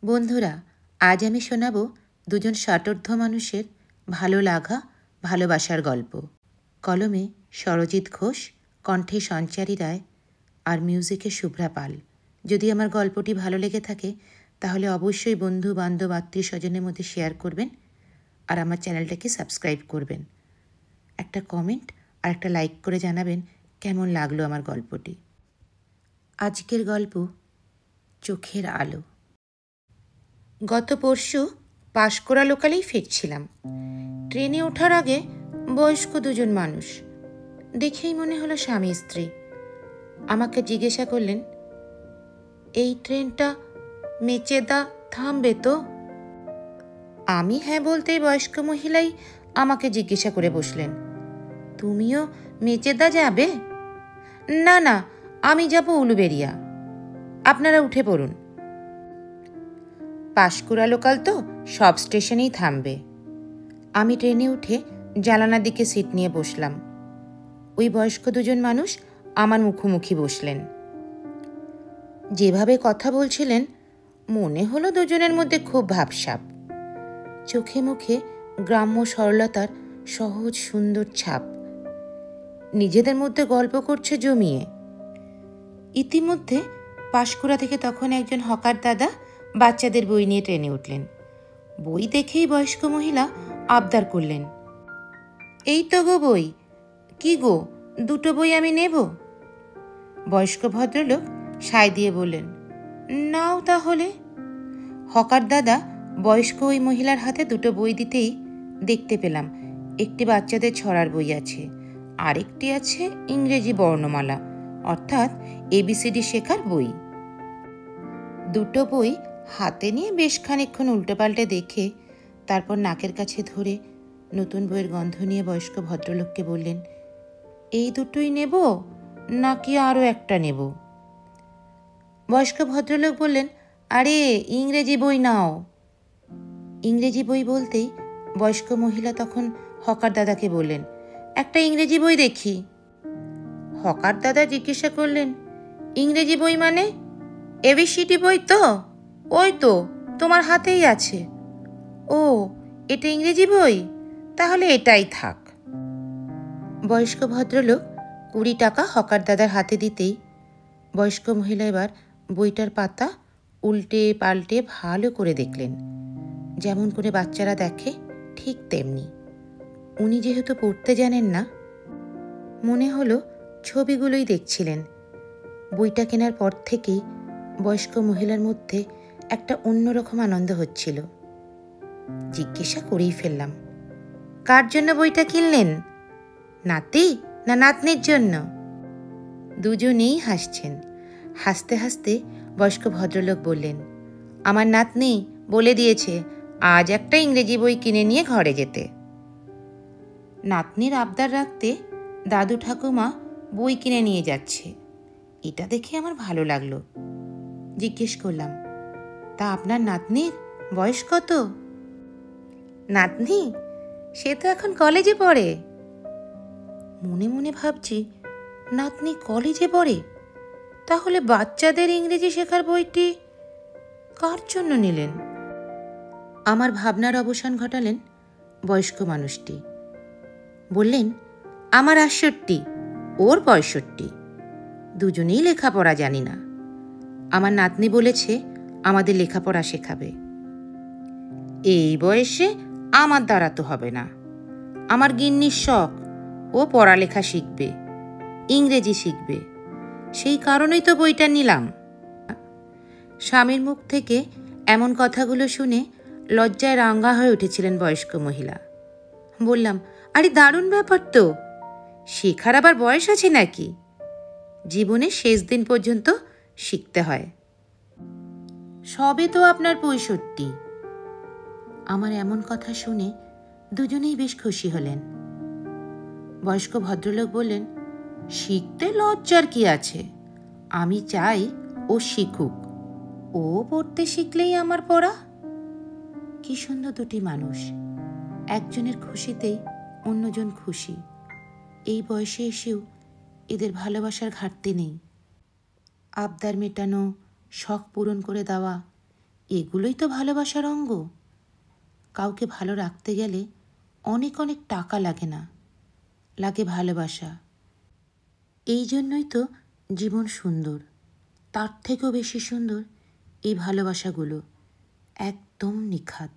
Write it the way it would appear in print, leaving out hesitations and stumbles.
বন্ধুরা, আজ আমি শোনাব দুজন ষাটোর্ধ্ব মানুষের ভালো লাগা ভালোবাসার গল্প। কলমে সরজিৎ ঘোষ, কণ্ঠে সঞ্চারী রায় আর মিউজিকে শুভ্রা পাল। যদি আমার গল্পটি ভালো লেগে থাকে তাহলে অবশ্যই বন্ধু বান্ধব আত্মীয় স্বজনের মধ্যে শেয়ার করবেন আর আমার চ্যানেলটাকে সাবস্ক্রাইব করবেন। একটা কমেন্ট আর একটা লাইক করে জানাবেন কেমন লাগলো আমার গল্পটি। আজকের গল্প চোখের আলো। গত পরশু পাঁশকুড়া লোকালেই ফিরছিলাম। ট্রেনে ওঠার আগে বয়স্ক দুজন মানুষ, দেখেই মনে হলো স্বামী স্ত্রী, আমাকে জিজ্ঞাসা করলেন, এই ট্রেনটা মেচেদা থামবে তো? আমি হ্যাঁ বলতেই বয়স্ক মহিলাই আমাকে জিজ্ঞাসা করে বসলেন, তুমিও মেচেদা যাবে? না না, আমি যাব উলুবেড়িয়া, আপনারা উঠে পড়ুন। পাঁশকুড়া লোকাল তো সব স্টেশনেই থামবে। আমি ট্রেনে উঠে জানালার দিকে সিট নিয়ে বসলাম। ওই বয়স্ক দুজন মানুষ আমার মুখোমুখি বসলেন। যেভাবে কথা বলছিলেন মনে হলো দুজনের মধ্যে খুব ভাবসাব। চোখে মুখে গ্রাম্য সরলতার সহজ সুন্দর ছাপ। নিজেদের মধ্যে গল্প করছে জমিয়ে। ইতিমধ্যে পাঁশকুড়া থেকে তখন একজন হকার দাদা বাচ্চাদের বই নিয়ে ট্রেনে উঠলেন। বই দেখেই বয়স্ক মহিলা আবদার করলেন, এই তো গো বই, কি গো দুটো বই আমি নেব? বয়স্ক ভদ্রলোক সায় দিয়ে বললেন, নাও তাহলে। হকার দাদা বয়স্ক ওই মহিলার হাতে দুটো বই দিতেই দেখতে পেলাম একটি বাচ্চাদের ছড়ার বই আছে, আরেকটি আছে ইংরেজি বর্ণমালা অর্থাৎ ABCD শেখার বই। দুটো বই হাতে নিয়ে বেশ খানিকক্ষণ উল্টোপাল্টে দেখে তারপর নাকের কাছে ধরে নতুন বইয়ের গন্ধ নিয়ে বয়স্ক ভদ্রলোককে বললেন, এই দুটোই নেব নাকি আরও একটা নেব? বয়স্ক ভদ্রলোক বললেন, আরে ইংরেজি বই নাও। ইংরেজি বই বলতেই বয়স্ক মহিলা তখন হকার দাদাকে বললেন, একটা ইংরেজি বই দেখি। হকার দাদা জিজ্ঞাসা করলেন, ইংরেজি বই মানে? ABCD বই তো? ওই তো তোমার হাতেই আছে। ও, এটা ইংরেজি বই? তাহলে এটাই থাক। বয়স্ক ভদ্রলোক 20 টাকা হকার দাদার হাতে দিতেই বয়স্ক মহিলা এবার বইটার পাতা উল্টে পাল্টে ভালো করে দেখলেন। যেমন করে বাচ্চারা দেখে ঠিক তেমনি। উনি যেহেতু পড়তে জানেন না, মনে হলো ছবিগুলোই দেখছিলেন। বইটা কেনার পর থেকেই বয়স্ক মহিলার মধ্যে একটা অন্যরকম আনন্দ হচ্ছিল। জিজ্ঞাসা করেই ফেললাম, কার জন্য বইটা কিনলেন? নাতি না নাতনির জন্য? দুজনেই হাসছেন। হাসতে হাসতে বয়স্ক ভদ্রলোক বললেন, আমার নাতনি বলে দিয়েছে আজ একটা ইংরেজি বই কিনে নিয়ে ঘরে যেতে। নাতনির আবদার রাখতে দাদু ঠাকুমা বই কিনে নিয়ে যাচ্ছে, এটা দেখে আমার ভালো লাগলো। জিজ্ঞেস করলাম, তা আপনার নাতনির বয়স কত? নাতনি সে তো এখন কলেজে পড়ে। মনে মনে ভাবছি, নাতনি কলেজে পড়ে? তাহলে বাচ্চাদের ইংরেজি শেখার বইটি কার জন্য নিলেন? আমার ভাবনার অবসান ঘটালেন বয়স্ক মানুষটি। বললেন, আমার 68, ওর 65, দুজনেই লেখাপড়া জানি না। আমার নাতনি বলেছে আমাদের লেখাপড়া শেখাবে। এই বয়সে আমার দ্বারা তো হবে না। আমার গিন্নির শখ, ও পড়ালেখা শিখবে, ইংরেজি শিখবে, সেই কারণেই তো বইটা নিলাম। স্বামীর মুখ থেকে এমন কথাগুলো শুনে লজ্জায় রাঙ্গা হয়ে উঠেছিলেন বয়স্ক মহিলা। বললাম, আরে দারুণ ব্যাপার তো, শেখার আবার বয়স আছে নাকি? জীবনের শেষ দিন পর্যন্ত শিখতে হয়। সবে তো আপনার 65। আমার এমন কথা শুনে দুজনেই বেশ খুশি হলেন। বয়স্ক ভদ্রলোক বললেন, শিখতে লজ্জার কি আছে? আমি চাই ও শিখুক, ও পড়তে শিখলেই আমার পড়া। কি সুন্দর দুটি মানুষ, একজনের খুশিতেই অন্যজন খুশি। এই বয়সে এসেও এদের ভালোবাসার ঘাটতি নেই। আবদার মেটানো, শখ পূরণ করে দেওয়া, এগুলোই তো ভালোবাসার অঙ্গ। কাউকে ভালো রাখতে গেলে অনেক অনেক টাকা লাগে না, লাগে ভালোবাসা। এই জন্যই তো জীবন সুন্দর, তার থেকেও বেশি সুন্দর এই ভালোবাসাগুলো, একদম নিখাত।